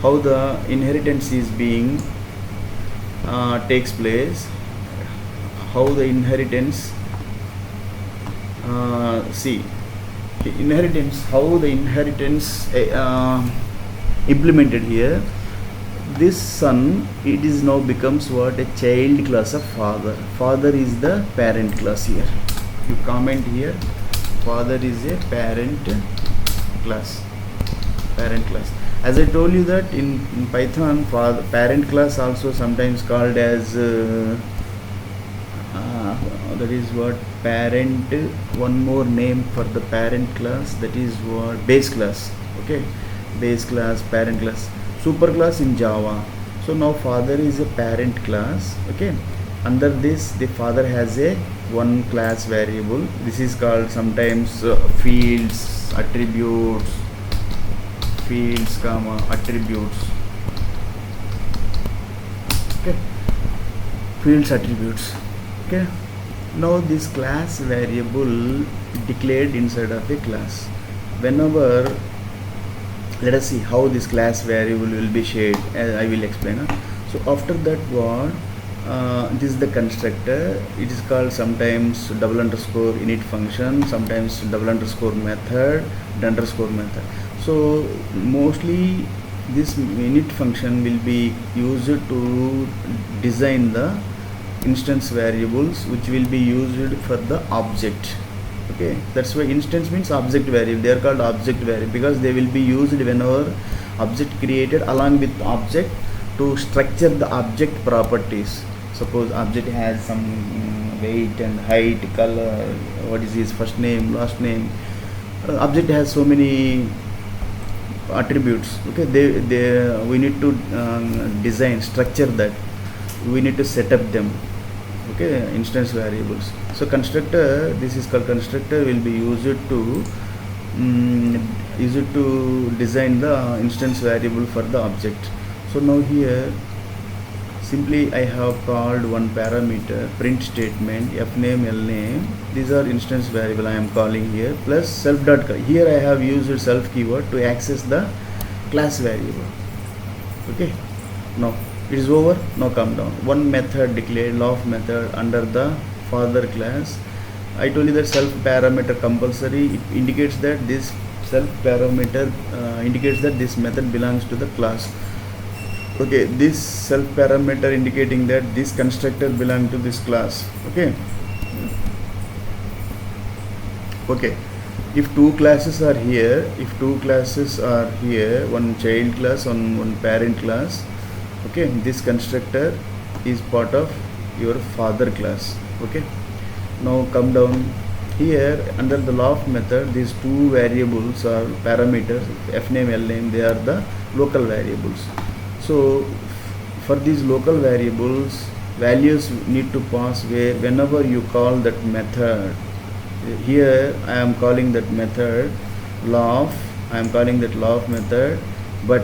how the inheritance is being takes place, how the inheritance see inheritance, how the inheritance implemented here. This son, it is now becomes what? A child class of father. Father is the parent class here. You comment here, father is a parent class. Parent class. As I told you that in Python, father, parent class also sometimes called as that is what? Parent. One more name for the parent class, that is what? Base class. Okay, base class, parent class, super class in Java. So now father is a parent class. Okay, under this the father has a one class variable. This is called sometimes fields, attributes, fields comma attributes. Okay, fields, attributes. Okay, now this class variable declared inside of a class. Whenever, let us see how this class variable will be shared, as I will explain. So after that what, this is the constructor. It is called sometimes double underscore init function, sometimes double underscore method, underscore method. So mostly this init function will be used to design the instance variables which will be used for the object. Okay, that's why instance means object variable. They are called object variable because they will be used whenever object created along with object to structure the object properties. Suppose object has some weight and height, color, what is his first name, last name. Object has so many attributes. Okay, we need to design, structure that. We need to set up them. Okay, instance variables. So constructor, this is called constructor, will be used to design the instance variable for the object. So now here simply I have called one parameter, print statement, fname, lname. These are instance variable I am calling here, plus self dot. Here I have used self keyword to access the class variable. Okay, now it is over. Now come down. One method declared, love method under the father class. I told you that self parameter compulsory. It indicates that this self parameter indicates that this method belongs to the class. Okay, this self parameter indicating that this constructor belongs to this class. Okay. Okay. If two classes are here, one child class, one parent class. Okay, this constructor is part of your father class. Okay, now come down here under the love method. These two variables are parameters, fname, lname. They are the local variables. So for these local variables, values need to pass whenever you call that method. Here I am calling that method love. I am calling that love method, but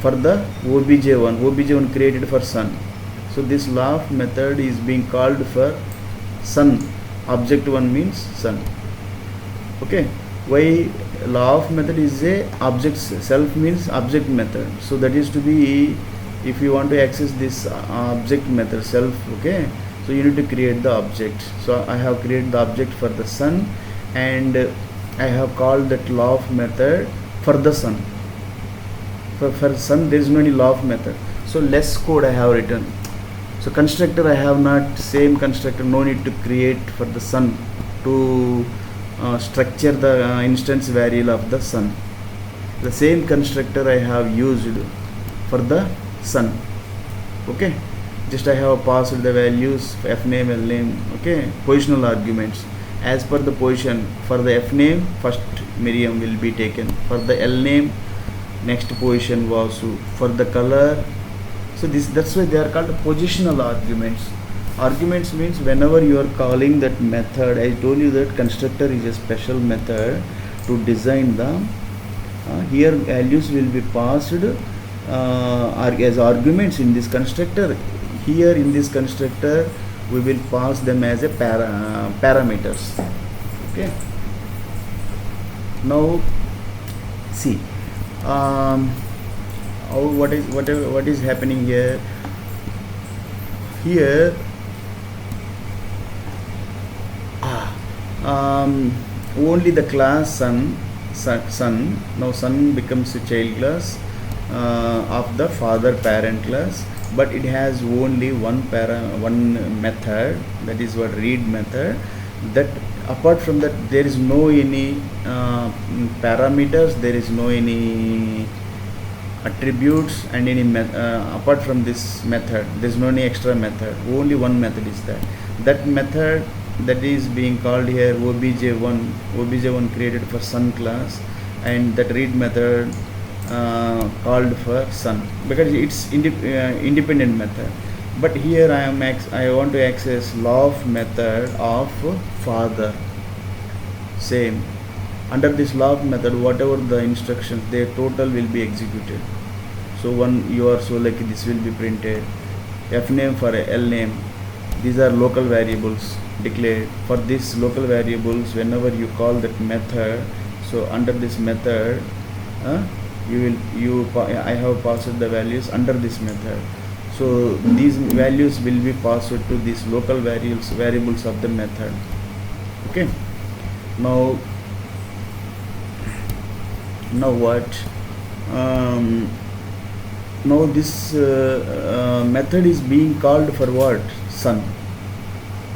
for the obj1 created for son. So this love method is being called for son. Object 1 means son. Okay, why love method is a object, self means object method. So that is to be, if you want to access this object method self, okay, so you need to create the object. So I have created the object for the son, and I have called that love method for the son. For son there is no any love method, so less code I have written. So constructor I have not, same constructor, no need to create for the son to structure the instance variable of the son. The same constructor I have used for the son. Okay, just I have passed the values fname, lname. Okay, positional arguments as per the position. For the fname, first Miriam will be taken. For the lname, next position Vasu. For the color, so that's why they are called positional arguments. Arguments means whenever you are calling that method, I told you that constructor is a special method to design the here values will be passed as arguments in this constructor. Here in this constructor we will pass them as a parameters. Okay, now see how what is happening here. Here only the class son. Now son becomes a child class of the father parent class, but it has only one method, that is what read method. That apart from that there is no any parameters, there is no any attributes and any apart from this method there is no any extra method. Only one method is that method that is being called here obj1 created for son class, and that read method called for son because it's independent method. But here I want to access love method of father. Same, under this love method whatever the instructions, their total will be executed. So one you are so lucky, this will be printed. F name for L name, these are local variables declared. For this local variables, whenever you call that method, so under this method I have passed the values under this method. So these values will be passed to these local variables of the method. Okay, now what, now this method is being called for what, son.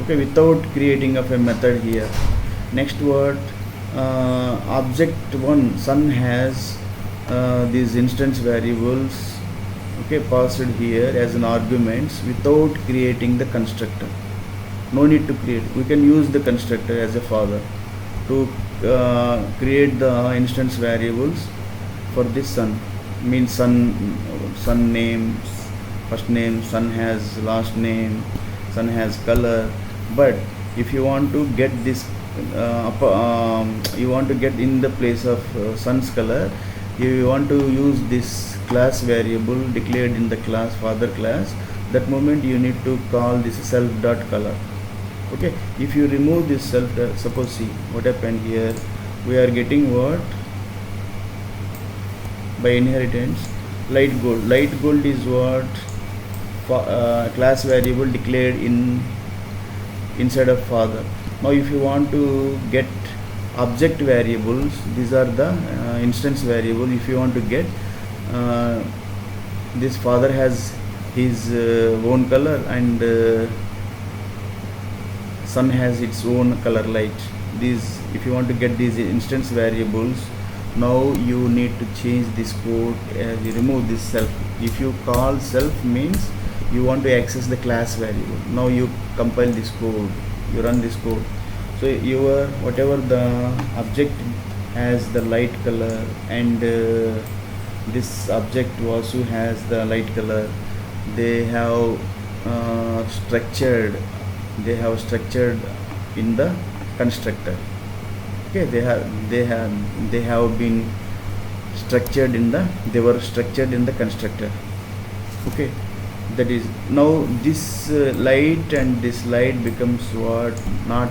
Okay, without creating of a method here. Next word, object 1 son has these instance variables, okay, passed here as an arguments without creating the constructor. No need to create, we can use the constructor as a father to create the instance variables for this son. Means son names, first name, son has last name, son has color. But if you want to get this you want to get in the place of son's color, you want to use this class variable declared in the class father class. That moment you need to call this self dot color. Okay, if you remove this self dot, suppose see what happened here, we are getting what, by inheritance light gold is what, class variable declared inside of father. Now if you want to get object variables, these are the instance variable. If you want to get this father has his own color and son has its own color light. These, if you want to get these instance variables, now you need to change this code. You remove this self. If you call self means you want to access the class variable. Now you compile this code, you run this code. So your whatever the object has the light color and this object also has the light color, they have structured in the constructor. Okay, they have been structured in the, they were structured in the constructor. Okay, that is, now this light and this light becomes what, not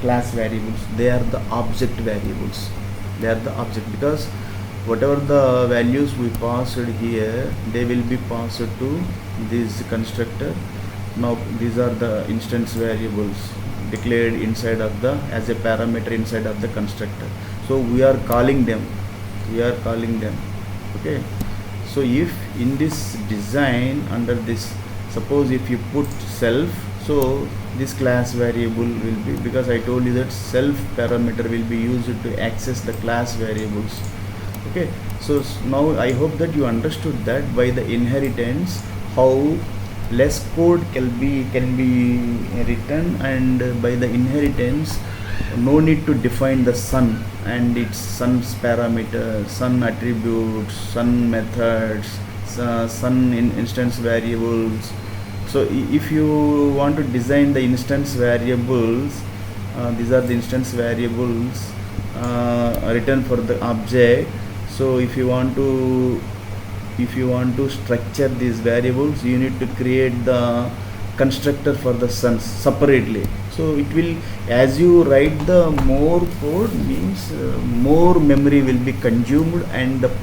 class variables, they are the object variables. They are the object, because whatever the values we passed here, they will be passed to this constructor. Now these are the instance variables declared inside of the, as a parameter inside of the constructor. So we are calling them. Okay, so if in this design under this, suppose if you put self, so this class variable will be, because I told you that self parameter will be used to access the class variables. Okay, so now I hope that you understood that by the inheritance how less code can be written, and by the inheritance no need to define the son and its son's parameters, son attributes, son methods, son instance variables. So if you want to design the instance variables, these are the instance variables written for the object. So if you want to structure these variables, you need to create the constructor for the sons separately. So it will, as you write the more code means more memory will be consumed, and the